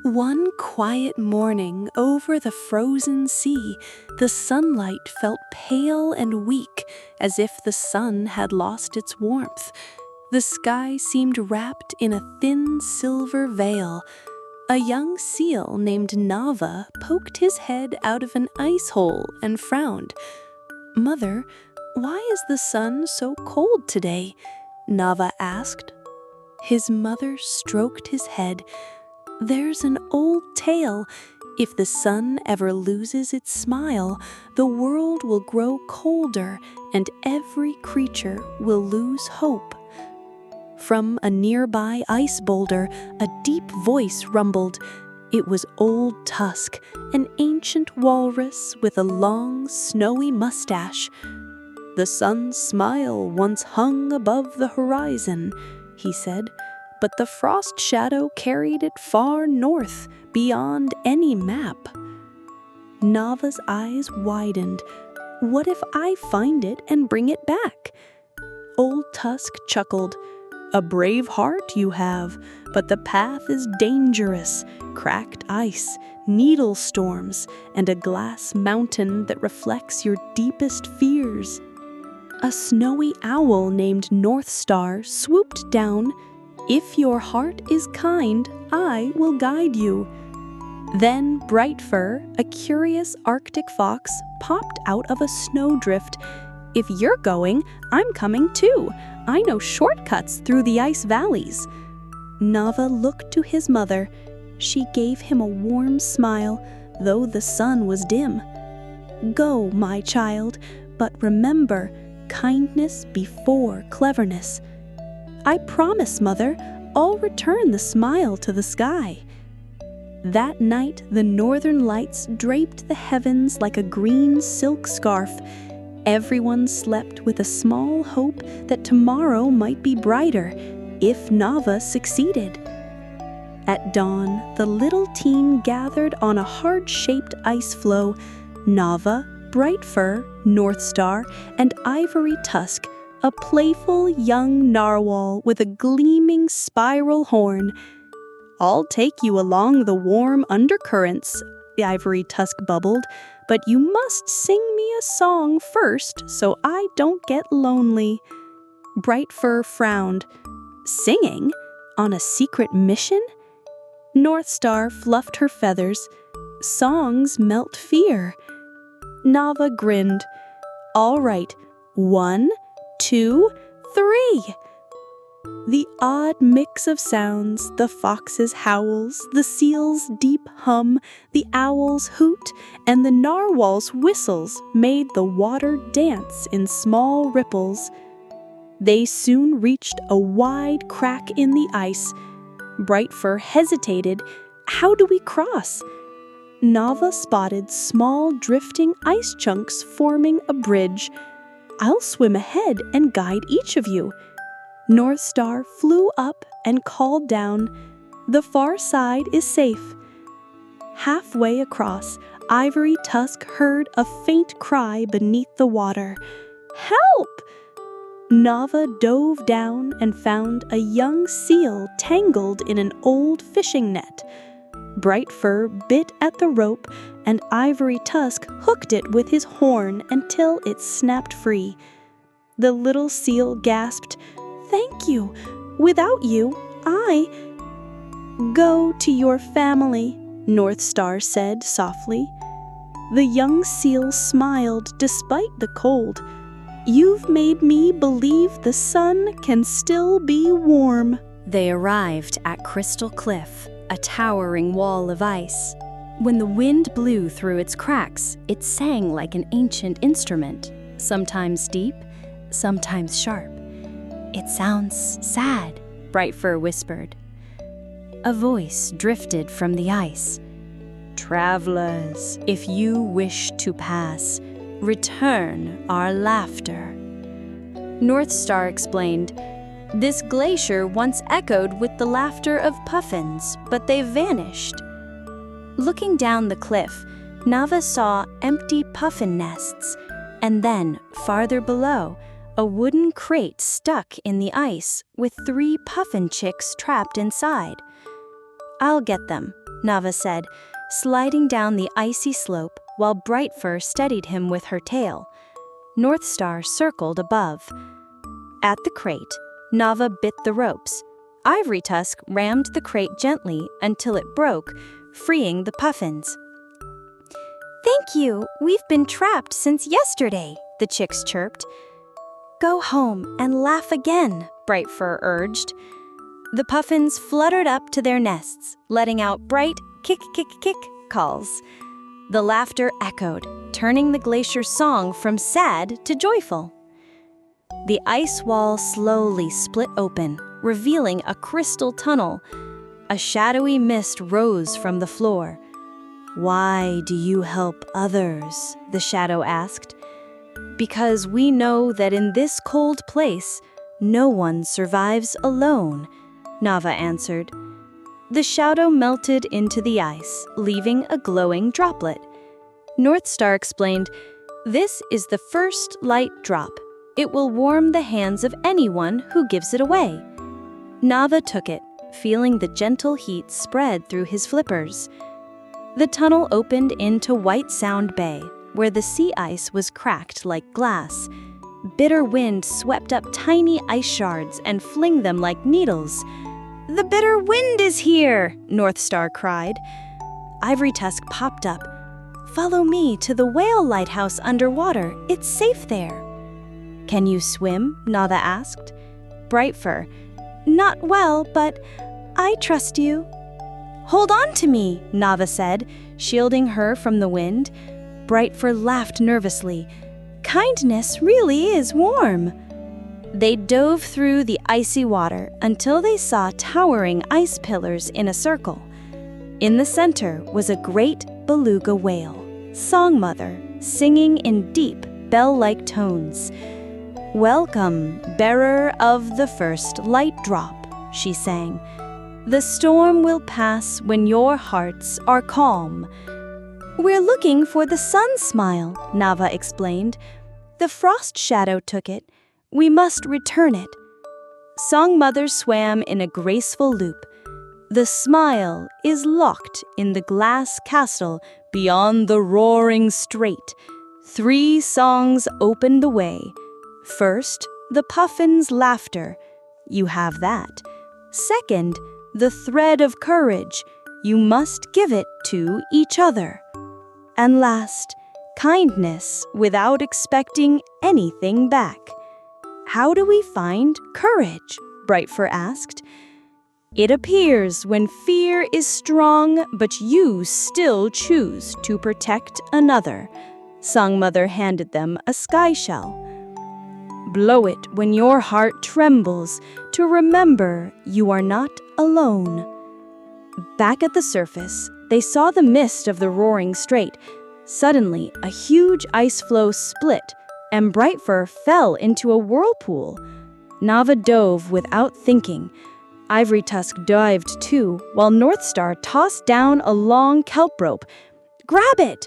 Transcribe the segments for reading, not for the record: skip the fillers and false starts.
One quiet morning over the frozen sea, the sunlight felt pale and weak, as if the sun had lost its warmth. The sky seemed wrapped in a thin silver veil. A young seal named Nava poked his head out of an ice hole and frowned. "Mother, why is the sun so cold today?" Nava asked. His mother stroked his head. "There's an old tale. If the sun ever loses its smile, the world will grow colder and every creature will lose hope." From a nearby ice boulder, a deep voice rumbled. It was Old Tusk, an ancient walrus with a long, snowy mustache. "The sun's smile once hung above the horizon," he said, "but the frost shadow carried it far north, beyond any map." Nava's eyes widened. "What if I find it and bring it back?" Old Tusk chuckled. "A brave heart you have, but the path is dangerous. Cracked ice, needle storms, and a glass mountain that reflects your deepest fears." A snowy owl named North Star swooped down. "If your heart is kind, I will guide you." Then Bright Fur, a curious Arctic fox, popped out of a snowdrift. "If you're going, I'm coming too. I know shortcuts through the ice valleys." Nava looked to his mother. She gave him a warm smile, though the sun was dim. "Go, my child, but remember, kindness before cleverness." "I promise, Mother, I'll return the smile to the sky." That night, the northern lights draped the heavens like a green silk scarf. Everyone slept with a small hope that tomorrow might be brighter, if Nava succeeded. At dawn, the little team gathered on a heart-shaped ice floe. Nava, Bright Fur, North Star, and Ivory Tusk, a playful young narwhal with a gleaming spiral horn. "I'll take you along the warm undercurrents," Ivory Tusk bubbled, "but you must sing me a song first so I don't get lonely." Bright Fur frowned. "Singing? On a secret mission?" North Star fluffed her feathers. "Songs melt fear." Nava grinned. "All right, 1, 2, 3. The odd mix of sounds, the fox's howls, the seal's deep hum, the owl's hoot, and the narwhal's whistles made the water dance in small ripples. They soon reached a wide crack in the ice. Bright Fur hesitated. "How do we cross?" Nava spotted small drifting ice chunks forming a bridge. "I'll swim ahead and guide each of you." North Star flew up and called down, "The far side is safe." Halfway across, Ivory Tusk heard a faint cry beneath the water. "Help!" Nava dove down and found a young seal tangled in an old fishing net. Bright Fur bit at the rope, and Ivory Tusk hooked it with his horn until it snapped free. The little seal gasped, "Thank you. Without you, I—" "Go to your family," North Star said softly. The young seal smiled despite the cold. "You've made me believe the sun can still be warm." They arrived at Crystal Cliff, a towering wall of ice. When the wind blew through its cracks, it sang like an ancient instrument, sometimes deep, sometimes sharp. "It sounds sad," Bright Fur whispered. A voice drifted from the ice. "Travelers, if you wish to pass, return our laughter." North Star explained, "This glacier once echoed with the laughter of puffins, but they vanished." Looking down the cliff, Nava saw empty puffin nests, and then, farther below, a wooden crate stuck in the ice with 3 puffin chicks trapped inside. "I'll get them," Nava said, sliding down the icy slope while Brightfur steadied him with her tail. Northstar circled above. At the crate, Nava bit the ropes. Ivory Tusk rammed the crate gently until it broke, freeing the puffins. "Thank you, we've been trapped since yesterday," the chicks chirped. "Go home and laugh again," Brightfur urged. The puffins fluttered up to their nests, letting out bright kick-kick-kick calls. The laughter echoed, turning the glacier's song from sad to joyful. The ice wall slowly split open, revealing a crystal tunnel. A shadowy mist rose from the floor. "Why do you help others?" the shadow asked. "Because we know that in this cold place, no one survives alone," Nava answered. The shadow melted into the ice, leaving a glowing droplet. Northstar explained, "This is the first light drop. It will warm the hands of anyone who gives it away." Nava took it, feeling the gentle heat spread through his flippers. The tunnel opened into White Sound Bay, where the sea ice was cracked like glass. Bitter wind swept up tiny ice shards and flinged them like needles. "The bitter wind is here!" Northstar cried. Ivory Tusk popped up. "Follow me to the whale lighthouse underwater. It's safe there." "Can you swim?" Nava asked. Brightfur, "Not well, but I trust you." "Hold on to me," Nava said, shielding her from the wind. Brightfur laughed nervously. "Kindness really is warm." They dove through the icy water until they saw towering ice pillars in a circle. In the center was a great beluga whale, Song Mother, singing in deep, bell-like tones. "Welcome, bearer of the first light drop," she sang. "The storm will pass when your hearts are calm." "We're looking for the sun smile," Nava explained. "The frost shadow took it. We must return it." Song Mother swam in a graceful loop. "The smile is locked in the glass castle beyond the roaring strait." 3 songs opened the way. First, the puffin's laughter. You have that. Second, the thread of courage. You must give it to each other. And last, kindness without expecting anything back. "How do we find courage?" Brightfur asked. "It appears when fear is strong, but you still choose to protect another." Song Mother handed them a sky shell. "Blow it when your heart trembles to remember you are not alone." Back at the surface, they saw the mist of the roaring strait. Suddenly, a huge ice floe split, and Brightfur fell into a whirlpool. Nava dove without thinking. Ivory Tusk dived too, while Northstar tossed down a long kelp rope. "Grab it!"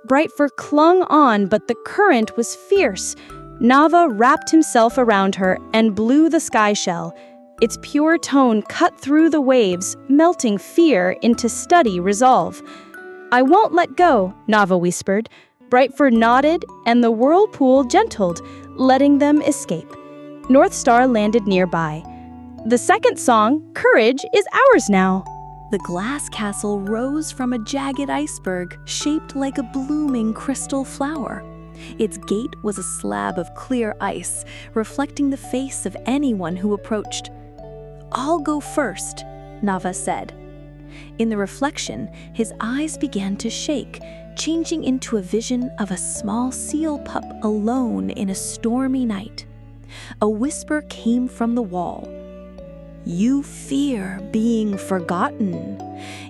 Brightfur clung on, but the current was fierce. Nava wrapped himself around her and blew the sky shell. Its pure tone cut through the waves, melting fear into steady resolve. "I won't let go," Nava whispered. Brightfur nodded, and the whirlpool gentled, letting them escape. Northstar landed nearby. "The second song, Courage, is ours now." The glass castle rose from a jagged iceberg shaped like a blooming crystal flower. Its gate was a slab of clear ice, reflecting the face of anyone who approached. "I'll go first," Nava said. In the reflection, his eyes began to shake, changing into a vision of a small seal pup alone in a stormy night. A whisper came from the wall. "You fear being forgotten.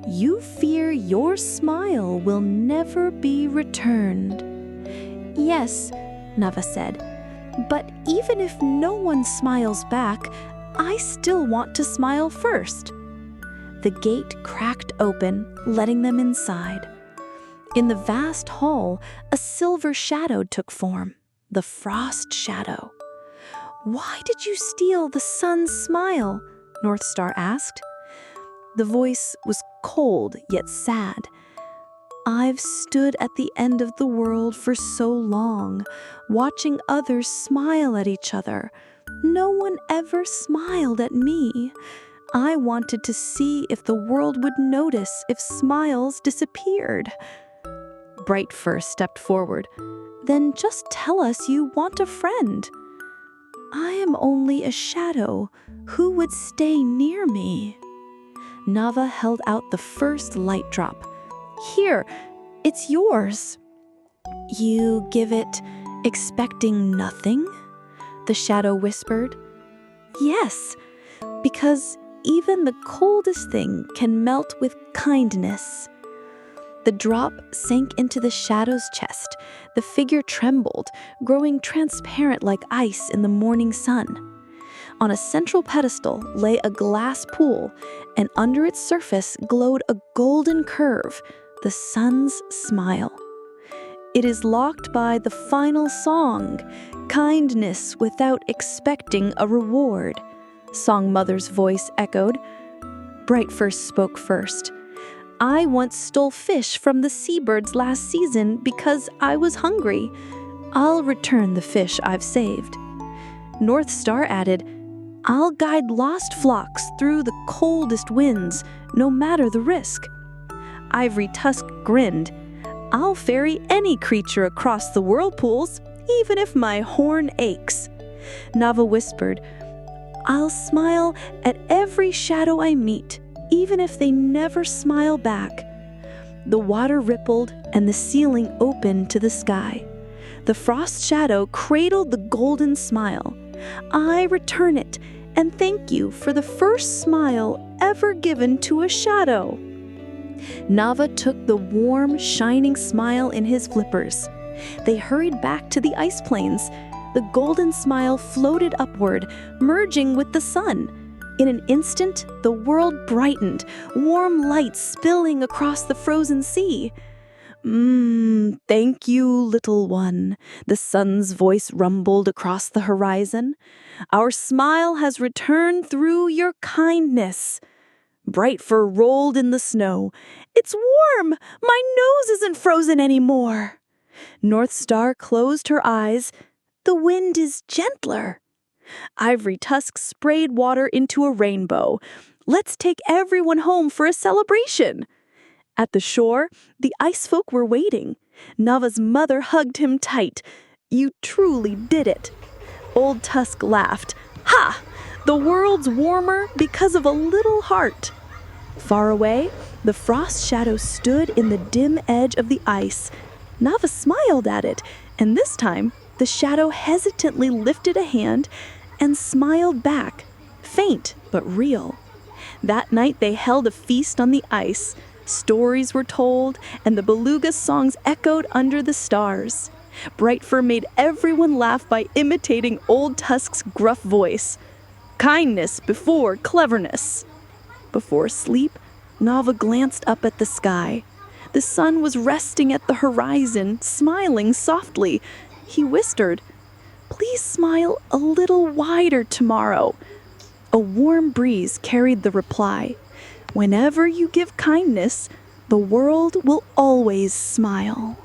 You fear your smile will never be returned." "Yes," Nava said, "but even if no one smiles back, I still want to smile first." The gate cracked open, letting them inside. In the vast hall, a silver shadow took form, the frost shadow. "Why did you steal the sun's smile?" Northstar asked. The voice was cold yet sad. I've stood at the end of the world for so long, watching others smile at each other. No one ever smiled at me. I wanted to see if the world would notice if smiles disappeared. Bright first stepped forward. Then just tell us you want a friend. I am only a shadow. Who would stay near me? Nava held out the first light drop. Here, it's yours. You give it, expecting nothing? The shadow whispered. Yes, because even the coldest thing can melt with kindness. The drop sank into the shadow's chest. The figure trembled, growing transparent like ice in the morning sun. On a central pedestal lay a glass pool, and under its surface glowed a golden curve, the sun's smile. It is locked by the final song, kindness without expecting a reward, Song Mother's voice echoed. Bright first spoke first. I once stole fish from the seabirds last season because I was hungry. I'll return the fish I've saved. North Star added, I'll guide lost flocks through the coldest winds, no matter the risk. Ivory Tusk grinned. I'll ferry any creature across the whirlpools, even if my horn aches. Nava whispered, I'll smile at every shadow I meet, even if they never smile back. The water rippled and the ceiling opened to the sky. The frost shadow cradled the golden smile. I return it and thank you for the first smile ever given to a shadow. Nava took the warm, shining smile in his flippers. They hurried back to the ice plains. The golden smile floated upward, merging with the sun. In an instant, the world brightened, warm light spilling across the frozen sea. Thank you, little one, the sun's voice rumbled across the horizon. Our smile has returned through your kindness. Bright fur rolled in the snow. It's warm! My nose isn't frozen anymore. North Star closed her eyes. The wind is gentler. Ivory Tusk sprayed water into a rainbow. Let's take everyone home for a celebration. At the shore, the ice folk were waiting. Nava's mother hugged him tight. You truly did it. Old Tusk laughed. Ha! The world's warmer because of a little heart. Far away, the frost shadow stood in the dim edge of the ice. Nava smiled at it, and this time, the shadow hesitantly lifted a hand and smiled back, faint but real. That night they held a feast on the ice. Stories were told, and the beluga songs echoed under the stars. Brightfur made everyone laugh by imitating Old Tusk's gruff voice. Kindness before cleverness. Before sleep, Nava glanced up at the sky. The sun was resting at the horizon, smiling softly. He whispered, Please smile a little wider tomorrow. A warm breeze carried the reply. Whenever you give kindness, the world will always smile.